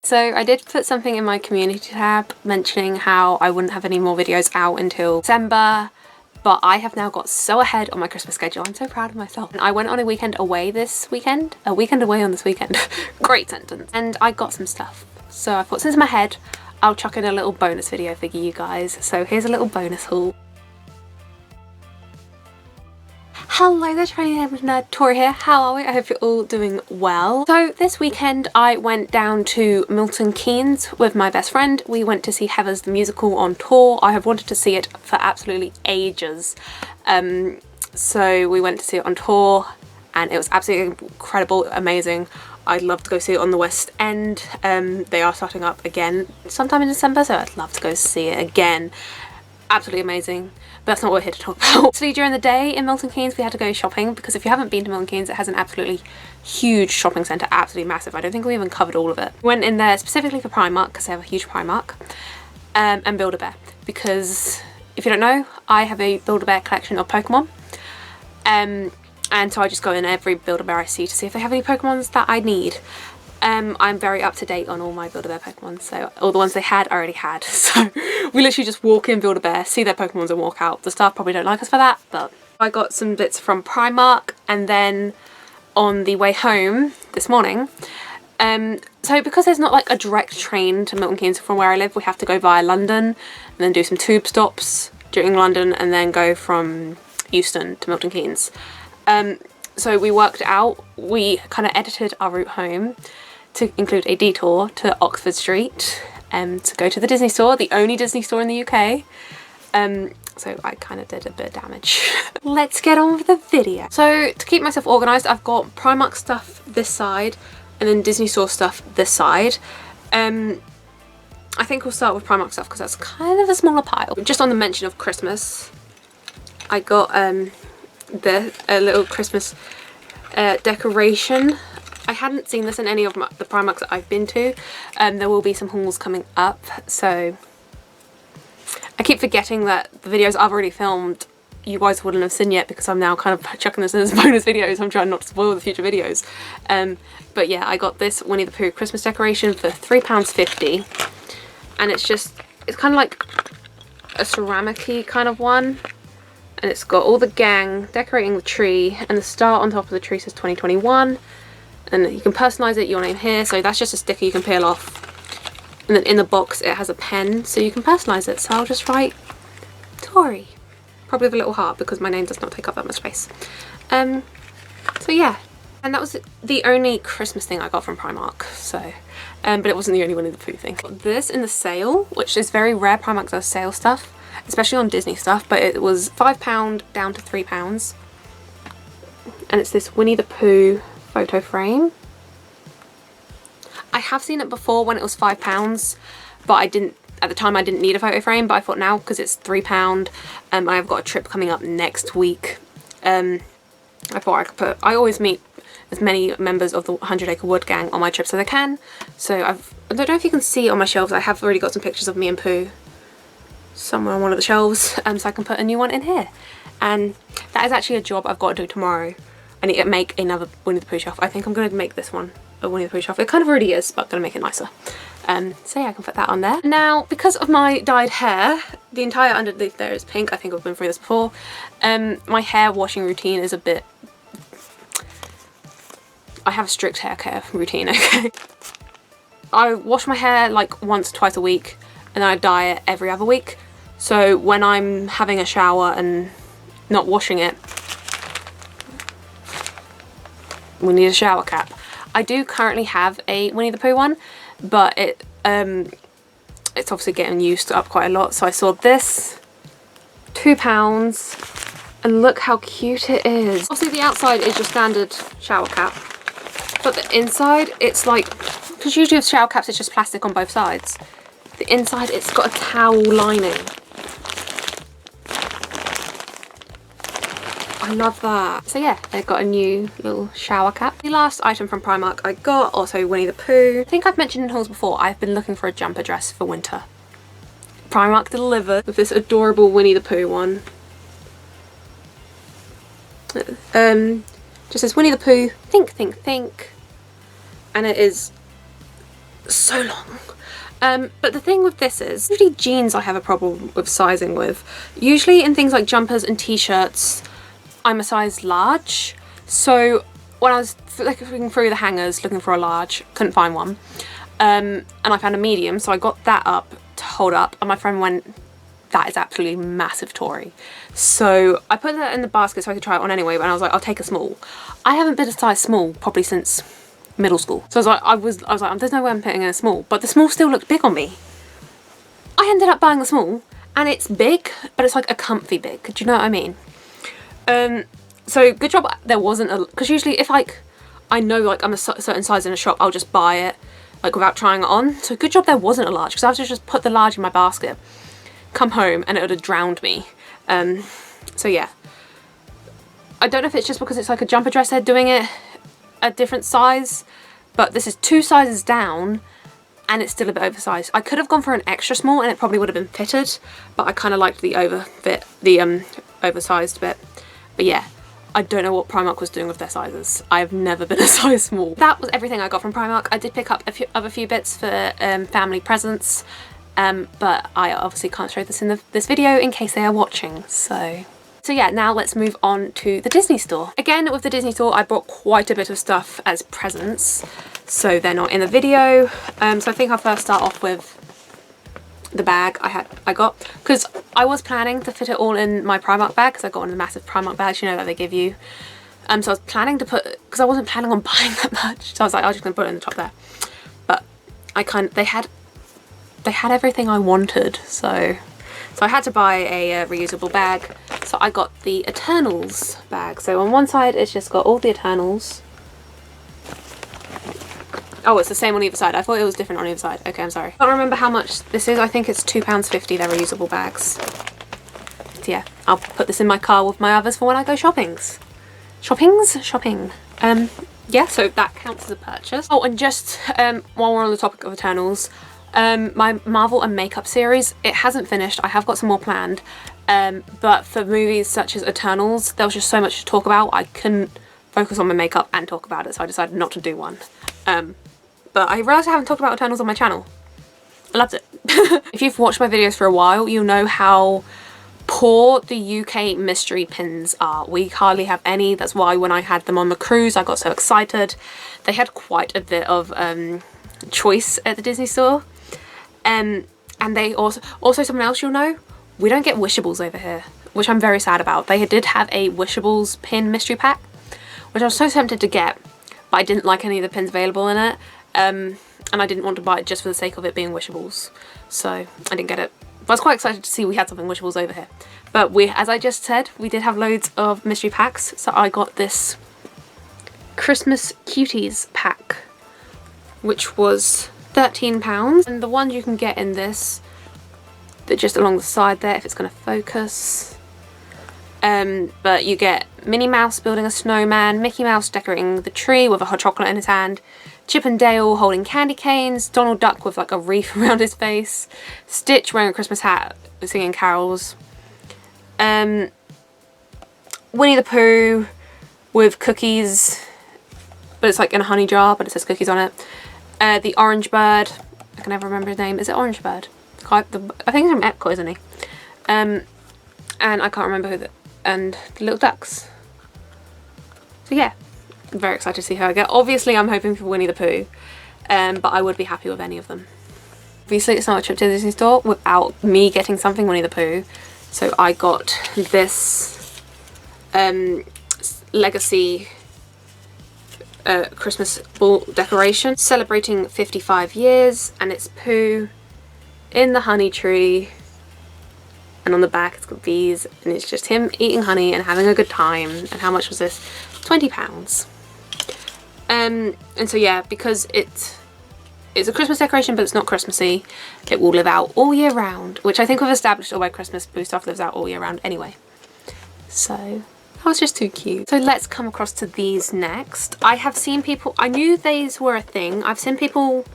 So I did put something in my community tab mentioning how I wouldn't have any more videos out until December, but I have now got so ahead on my Christmas schedule. I'm so proud of myself. I went on a weekend away this weekend. A weekend away on this weekend. Great sentence. And I got some stuff. So I thought, since I'm ahead, I'll chuck in a little bonus video for you guys. So here's a little bonus haul. Hello there, training nerd, Tori here. How are we? I hope you're all doing well. So this weekend I went down to Milton Keynes with my best friend. We went to see Heathers the musical on tour. I have wanted to see it for absolutely ages. So we went to see it on tour and it was absolutely incredible, amazing. I'd love to go see it on the West End. They are starting up again sometime in December, so I'd love to go see it again. Absolutely amazing. But that's not what we're here to talk about. Actually, during the day in Milton Keynes we had to go shopping, because if you haven't been to Milton Keynes, it has an absolutely huge shopping centre, absolutely massive. I don't think we even covered all of it. We went in there specifically for Primark, because they have a huge Primark, and Build-A-Bear, because if you don't know, I have a Build-A-Bear collection of Pokemon, and so I just go in every Build-A-Bear I see to see if they have any Pokemons that I need. I'm very up to date on all my Build-A-Bear Pokemon, so all the ones they had I already had. So we literally just walk in Build-A-Bear, see their Pokemons and walk out. The staff probably don't like us for that, but I got some bits from Primark, and then on the way home this morning, so because there's not like a direct train to Milton Keynes from where I live, we have to go via London and then do some tube stops during London and then go from Euston to Milton Keynes. So we worked out, we kind of edited our route home to include a detour to Oxford Street to go to the Disney store, the only Disney store in the UK. So I kind of did a bit of damage. Let's get on with the video. So to keep myself organised, I've got Primark stuff this side and then Disney store stuff this side. I think we'll start with Primark stuff because that's kind of a smaller pile. Just on the mention of Christmas, I got a little Christmas decoration. I hadn't seen this in any of the Primarks that I've been to. There will be some hauls coming up, so I keep forgetting that the videos I've already filmed you guys wouldn't have seen yet, because I'm now kind of chucking this in as bonus videos. I'm trying not to spoil the future videos. But yeah, I got this Winnie the Pooh Christmas decoration for £3.50, and it's kind of like a ceramic-y kind of one. And it's got all the gang decorating the tree, and the star on top of the tree says 2021. And you can personalise it, your name here, so that's just a sticker you can peel off. And then in the box it has a pen, so you can personalise it. So I'll just write Tori, probably with a little heart because my name does not take up that much space. So yeah, and that was the only Christmas thing I got from Primark. So, but it wasn't the only Winnie the Pooh thing. Got this in the sale, which is very rare. Primark does sale stuff, especially on Disney stuff, but it was £5 down to £3. And it's this Winnie the Pooh photo frame. I have seen it before when it was £5, but I didn't, at the time I didn't need a photo frame, but I thought now because it's £3, I've got a trip coming up next week. I thought I could put, I always meet as many members of the 100 Acre Wood gang on my trips as I can. So I don't know if you can see on my shelves, I have already got some pictures of me and Pooh somewhere on one of the shelves, so I can put a new one in here. And that is actually a job I've got to do tomorrow. I need to make another Winnie the Pooh shelf. I think I'm going to make this one a Winnie the Pooh shelf. It kind of already is, but I'm going to make it nicer. So yeah, I can put that on there. Now, because of my dyed hair, the entire underneath there is pink. I think I've been through this before. My hair washing routine is a bit... I have a strict hair care routine, okay? I wash my hair like once, twice a week, and then I dye it every other week. So when I'm having a shower and not washing it, we need a shower cap. I do currently have a Winnie the Pooh one, but it's obviously getting used up quite a lot. So I saw this, £2, and look how cute it is. Obviously the outside is your standard shower cap, but the inside it's like, because usually with shower caps it's just plastic on both sides. The inside it's got a towel lining. I love that. So yeah, I got a new little shower cap. The last item from Primark I got, also Winnie the Pooh. I think I've mentioned in hauls before, I've been looking for a jumper dress for winter. Primark delivered with this adorable Winnie the Pooh one. Just says Winnie the Pooh, think, think, think. And it is so long. But the thing with this is, usually jeans I have a problem with sizing with. Usually in things like jumpers and t-shirts, I'm a size large. So when I was looking through the hangers looking for a large, couldn't find one. And I found a medium, so I got that up to hold up, and my friend went, that is absolutely massive, Tori. So I put that in the basket so I could try it on anyway, and I was like, I'll take a small. I haven't been a size small probably since middle school. So I was like, there's no way I'm putting in a small, but the small still looked big on me. I ended up buying the small, and it's big, but it's like a comfy big. Do you know what I mean? So good job there wasn't a, because usually if like, I know like I'm a certain size in a shop, I'll just buy it like without trying it on. So good job there wasn't a large, because I was just put the large in my basket, come home, and it would have drowned me. So yeah. I don't know if it's just because it's like a jumper dress they're doing it a different size, but this is 2 sizes down and it's still a bit oversized. I could have gone for an extra small and it probably would have been fitted, but I kind of liked the oversized bit. But yeah, I don't know what Primark was doing with their sizes. I've never been a size small. That was everything I got from Primark. I did pick up a few bits for family presents, but I obviously can't show this in this video in case they are watching, so yeah, now let's move on to the Disney store. Again, with the Disney store, I bought quite a bit of stuff as presents, so they're not in the video. So I think I'll first start off with the bag I got, because I was planning to fit it all in my Primark bag, because I got one of the massive Primark bags, you know, that they give you. So I was planning to put, because I wasn't planning on buying that much, so I was like, I was just gonna put it in the top there. But they had everything I wanted, so I had to buy a reusable bag. So I got the Eternals bag. So on one side it's just got all the Eternals. Oh, it's the same on either side. I thought it was different on either side. Okay, I'm sorry. I can't remember how much this is. I think it's £2.50, they're reusable bags. So yeah, I'll put this in my car with my others for when I go shopping. Yeah, so that counts as a purchase. Oh, and just while we're on the topic of Eternals, my Marvel and makeup series, it hasn't finished. I have got some more planned, but for movies such as Eternals, there was just so much to talk about. I couldn't focus on my makeup and talk about it, so I decided not to do one. But I realised I haven't talked about Eternals on my channel. I loved it. If you've watched my videos for a while, you'll know how poor the UK mystery pins are. We hardly have any. That's why when I had them on the cruise, I got so excited. They had quite a bit of choice at the Disney store. And they also something else you'll know, we don't get wishables over here, which I'm very sad about. They did have a wishables pin mystery pack, which I was so tempted to get, but I didn't like any of the pins available in it, and I didn't want to buy it just for the sake of it being wishables, so I didn't get it. But I was quite excited to see we had something wishables over here. But as I just said, we did have loads of mystery packs, so I got this Christmas Cuties pack, which was £13, and the ones you can get in this, they're just along the side there if it's going to focus. But you get Minnie Mouse building a snowman, Mickey Mouse decorating the tree with a hot chocolate in his hand, Chip and Dale holding candy canes, Donald Duck with like a wreath around his face, Stitch wearing a Christmas hat singing carols, Winnie the Pooh with cookies, but it's like in a honey jar, but it says cookies on it. The Orange Bird, I can never remember his name. Is it Orange Bird? I think he's from Epcot, isn't he? And I can't remember and the little ducks. So yeah, I'm very excited to see how I get. Obviously I'm hoping for Winnie the Pooh, but I would be happy with any of them. Obviously it's not a trip to the Disney store without me getting something Winnie the Pooh. So I got this Legacy Christmas ball decoration celebrating 55 years, and it's Pooh in the honey tree, and on the back it's got bees, and it's just him eating honey and having a good time. And how much was this? £20. And so yeah, because it's a Christmas decoration but it's not Christmassy, it will live out all year round, which I think we've established all my Christmas Pooh stuff lives out all year round anyway. So that was just too cute. So let's come across to these next. I have seen people, I knew these were a thing. I've seen people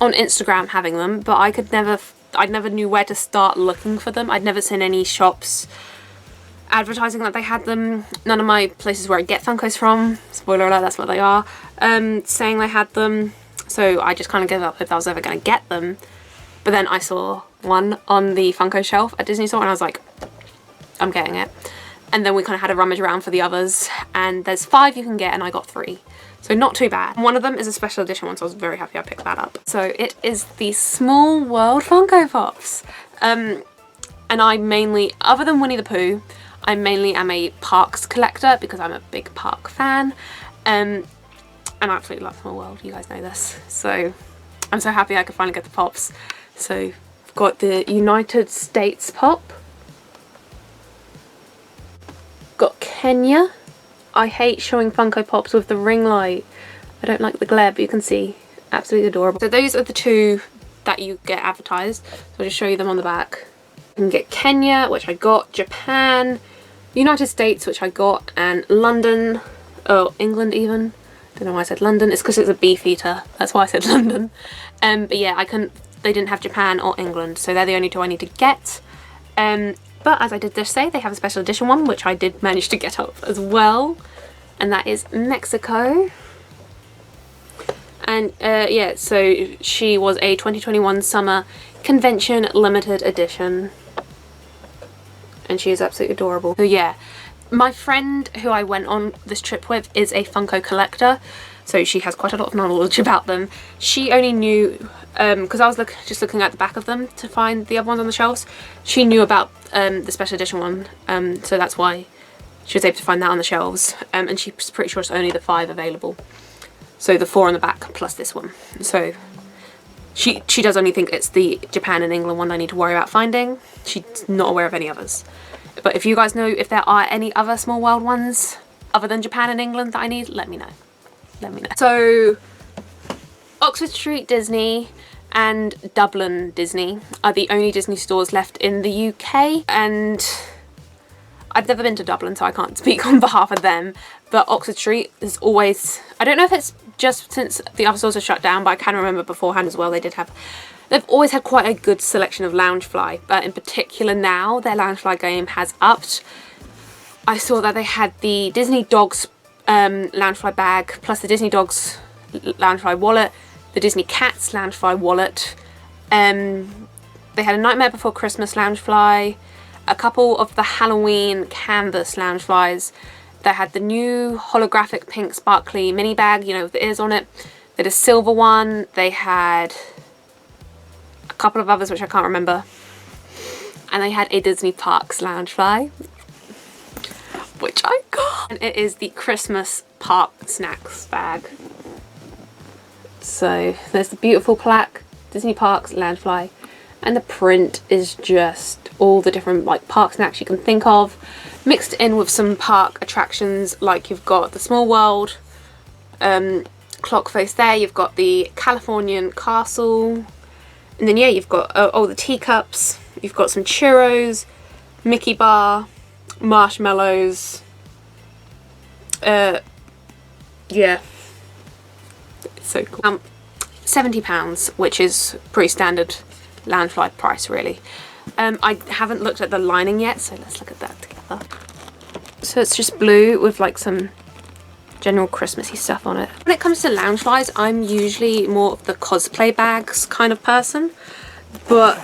on Instagram having them, but I never knew where to start looking for them. I'd never seen any shops advertising that they had them. None of my places where I get Funkos from, spoiler alert, that's what they are, saying they had them. so I just kind of gave up if I was ever going to get them. But then I saw one on the Funko shelf at Disney Store and I was like, I'm getting it. And then we kind of had a rummage around for the others, and there's 5 you can get and I got 3. So not too bad. One of them is a special edition one, so I was very happy I picked that up. So it is the Small World Funko Pops. And I mainly, other than Winnie the Pooh, I mainly am a parks collector because I'm a big park fan. And I absolutely love Small World, you guys know this. So I'm so happy I could finally get the pops. So I've got the United States pop. Got Kenya. I hate showing Funko Pops with the ring light. I don't like the glare, but you can see, absolutely adorable. So those are the 2 that you get advertised. So I'll just show you them on the back. You can get Kenya, which I got, Japan, United States, which I got, and London, oh, England even. Don't know why I said London. It's because it's a beefeater. That's why I said London. But yeah, they didn't have Japan or England, so they're the only 2 I need to get. But as I did just say, they have a special edition one, which I did manage to get up as well. And that is Mexico. And yeah, so she was a 2021 Summer Convention Limited Edition. And she is absolutely adorable. So yeah, my friend who I went on this trip with is a Funko collector. So she has quite a lot of knowledge about them. She only knew, because I was just looking at the back of them to find the other ones on the shelves. She knew about the special edition one, so that's why she was able to find that on the shelves. And she's pretty sure it's only the 5 available. So the 4 on the back plus this one. So she does only think it's the Japan and England one I need to worry about finding. She's not aware of any others. But if you guys know if there are any other Small World ones other than Japan and England that I need, let me know. Let me know. So Oxford Street Disney and Dublin Disney are the only Disney stores left in the UK, and I've never been to Dublin, so I can't speak on behalf of them, but Oxford Street is always, I don't know if it's just since the other stores are shut down, but I can remember beforehand as well they've always had quite a good selection of Loungefly, but in particular now their Loungefly game has upped. I saw that they had the Disney Dogs Loungefly bag, plus the Disney Dogs Loungefly wallet, the Disney Cats Loungefly wallet. They had a Nightmare Before Christmas Loungefly, a couple of the Halloween canvas Loungeflies. They had the new holographic pink sparkly mini bag, you know, with the ears on it. They had a silver one. They had a couple of others which I can't remember. And they had a Disney Parks Loungefly, which I got. And it is the Christmas Park Snacks bag. So there's the beautiful plaque, Disney Parks Loungefly, and the print is just all the different like park snacks you can think of, mixed in with some park attractions. Like you've got the Small World clock face there, you've got the Californian Castle, and then yeah, you've got all the teacups, you've got some churros, Mickey bar, marshmallows, yeah, it's so cool. £70, which is pretty standard Loungefly price really. I haven't looked at the lining yet, so let's look at that together. So it's just blue with like some general Christmassy stuff on it. When it comes to Loungeflies, I'm usually more of the cosplay bags kind of person, but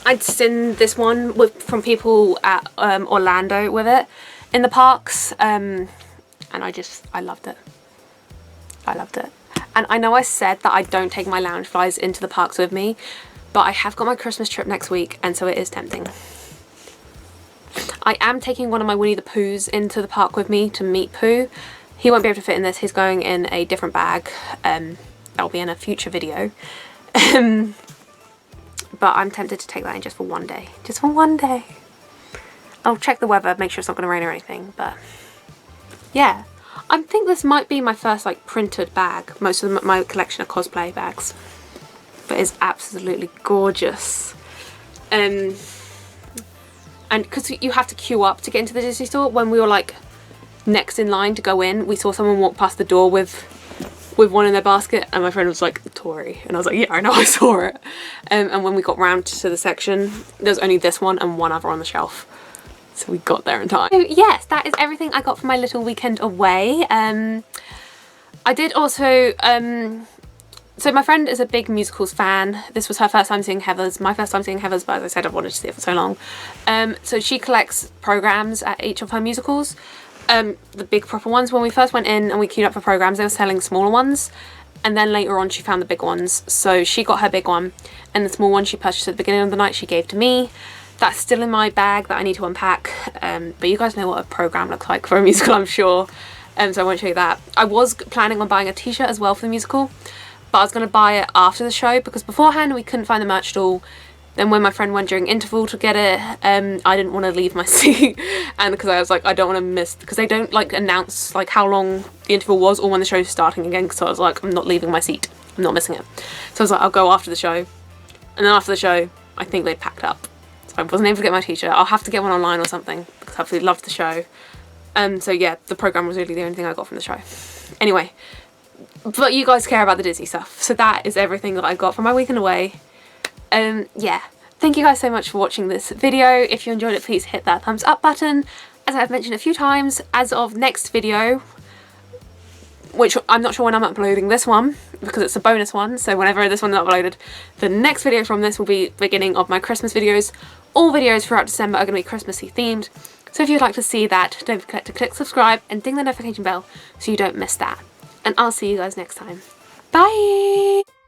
I'd seen this one from people at Orlando with it in the parks, and I loved it. I loved it. And I know I said that I don't take my Loungeflies into the parks with me, but I have got my Christmas trip next week, and so it is tempting. I am taking one of my Winnie the Poohs into the park with me to meet Pooh. He won't be able to fit in this, he's going in a different bag. That'll be in a future video. But I'm tempted to take that in just for one day. Just for one day. I'll check the weather, make sure it's not going to rain or anything, but yeah. I think this might be my first like printed bag. Most of my collection are cosplay bags. But it's absolutely gorgeous. And because you have to queue up to get into the Disney store, when we were like next in line to go in, we saw someone walk past the door with one in their basket, and my friend was like, Tori, and I was like, yeah, I know, I saw it. And when we got round to the section, there was only this one and one other on the shelf. So we got there in time. So yes, that is everything I got for my little weekend away. I did also So my friend is a big musicals fan. This was her first time seeing Heathers, my first time seeing Heathers, but as I said, I've wanted to see it for so long. So she collects programs at each of her musicals. The big proper ones. When we first went in and we queued up for programs, they were selling smaller ones. And then later on she found the big ones. So she got her big one, and the small one she purchased at the beginning of the night she gave to me. That's still in my bag that I need to unpack. But you guys know what a program looks like for a musical, I'm sure. So I won't show you that. I was planning on buying a t-shirt as well for the musical, but I was going to buy it after the show because beforehand we couldn't find the merch stall. Then when my friend went during interval to get it, I didn't want to leave my seat, and because I was like, I don't want to miss, because they don't like announce like how long the interval was or when the show's starting again, so I was like, I'm not leaving my seat, I'm not missing it. So I was like, I'll go after the show. And then after the show, I think they'd packed up, so I wasn't able to get my t-shirt. I'll have to get one online or something because I absolutely loved the show. So yeah, the program was really the only thing I got from the show. Anyway, but you guys care about the Disney stuff, so that is everything that I got from my weekend away. Yeah, thank you guys so much for watching this video. If you enjoyed it, please hit that thumbs up button. As I've mentioned a few times, as of next video, which I'm not sure when I'm uploading this one because it's a bonus one, so whenever this one's uploaded, the next video from this will be the beginning of my Christmas videos. All videos throughout December are going to be Christmassy themed, so if you'd like to see that, don't forget to click subscribe and ding the notification bell so you don't miss that. And I'll see you guys next time. Bye!